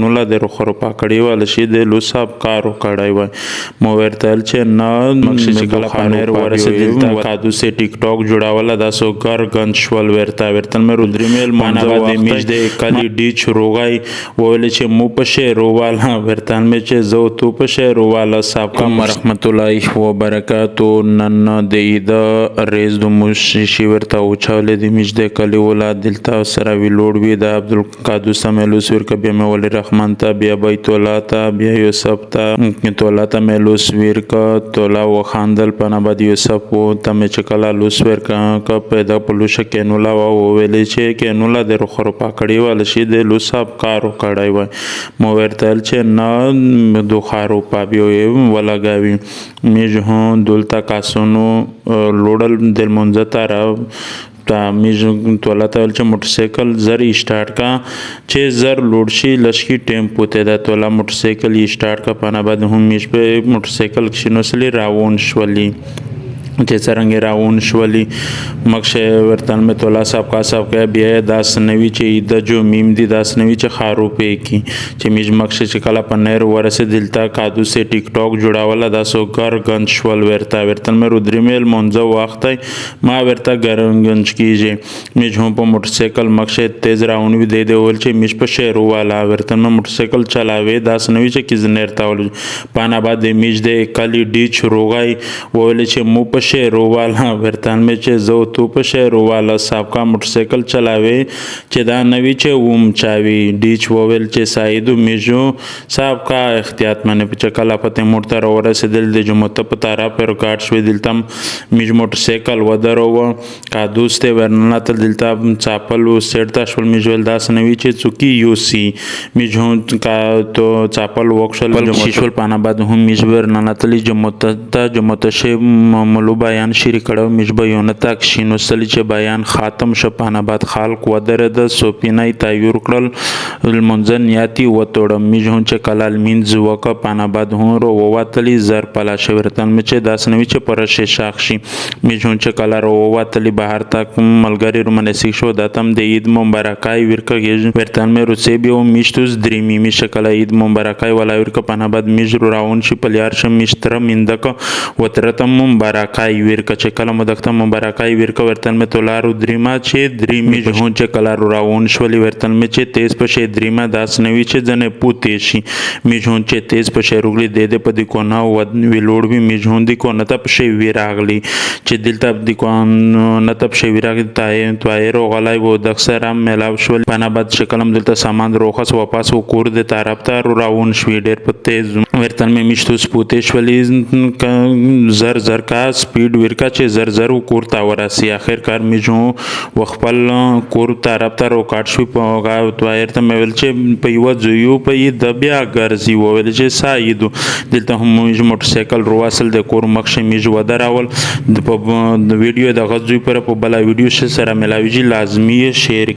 نولا د روخرو پاکړی ول شي د لوساب کارو کړای وای مو ورتل چې نه مخشي چې کله خانر ورسېدل تا کادو سه ټیک ټاک جوړاوله د سو ګر گن شول ورتا ورتل مې رودري میل مانوا د میج د کلی ډیچ روغای وول چې مو په شه رووال ورتل مې چې زو تو په شه رووال صاحب کا رحمت الله و برکاتو نن د عید ریز د مشي ورتا او چاله د میج د کلی ولادت دلتا سره وی لوړ وی د عبد القادر سملوس ور کبه مې ول رحمان ته بیا بیت الله ته بیا یوسف ته تولا ته مې لوس ویر کا تولا و خاندل پنا بد یوسف و ته مې چکلا لوس ویر کا پیدا پلوش کینولا و ویلې چې کینولا د روخرو پاکړی ول شي د لوساب کارو کړای وای مو ورتل چې نه دو خارو پابیو ولګاوي مې جهون دولتا کاسونو لوډل دل منځ را تا میز تولا ته چې موټر سایکل زری سٹارټ کا چې زر لوډ شي لشکي ټیمپو ته دا تولا موټر سایکل یې سٹارټ کا پانا بعد هم میش په موټر سایکل شنوسلی راون شولي چې څنګه راون شولي مخشه ورتن مې تولا صاحب کا صاحب کې بیا داس نوی چې د جو میم دي داس نوی چې خارو په کی چې میج مخشه چې کلا پنیر ورسه دلتا کادو سه ټیک ټاک جوړاوله د سو ګر گن شول ورتا ورتن مې رودري میل مونځه وخت ما ورتا ګرنګنج کیږي میج هم په موټر سایکل مخشه تیز راون وی دی ول چې میج په شهرو والا ورتن مې موټر سایکل چلاوي داس نوی چې کیزنیر تاول پانا بعد میج د کلی ډیچ روغای وول چې مو په شهرو والا ورتن مې چې زو تو په شهرو والا صاحب کا موټر سایکل چلاوي چې دا نوی چې اوم چاوي ډیچ وویل چې سایدو میجو صاحب کا احتیاط منه په چکلا پته موټر ورسېدل د جمعه په تارا پر کارت شوی دلتم میج موټر سایکل ودرو کا دوسته ورننه تل دلتا چاپل سیټ تا شول میجول داس نوی چې چوکی یو سی میجو کا تو چاپل وکشل شول پانا بعد هم میج ورننه تل جمعه شه مولو بیان شری کړه مجبه یو تک شینو سلی چې بیان خاتم شپانه بعد خلق ودر د سوپینای تایور کړل المنزن یاتی وتوړ میجون چې کلال مینز وک پانا بعد هورو وواتلی زر پلا شورتن مې چې داس نوی چې پرشه شاخشي میجون چې کلا رو وواتلی بهر تک ملګری رومنسیک شو داتم د عید مبارکای ورکه ورتن مې روسي بیو میشتوس دریمی می شکل عید مبارکای ولا ورکه پانا بعد میج راون شي پلیار شم میشتر میندک وترتم مبارکای ورکه چې کله مدخته مبارکای ورکه ورتن مې تولارو دریما چې دریمی جهون چې کله راون شولي ورتن مې چې تیز په شه دریما داس نوی چې ځنه پوتې شي می جهون چې تیز په شه روغلی د په د کو نه ود وی لوړ وی می جهون د کو نه ته په شه وی راغلی چې دلته د کو نه ته په شه وی راغلی توای رو غلای وو د اکثر هم ملاو شول پنا بعد شکلم دلته سامان روخص واپس وکور د طرف ته راون شوی ډیر په تیز ورتن مې مشتو سپوتې شولي زر زر کا سپیډ ورکا چې زر زر کور تا وراسي اخر کار میجو وخپل کور طرف ته روکاټ شو په غا تویر ته مې ول چې په یو ځیو په د بیا ګرځي وول چې سایدو دلته هم موټر سایکل رواسل د کور مخشه میج ودراول د ویډیو د غزوی پر په بلا ویډیو سره ملاویږي لازمي شیر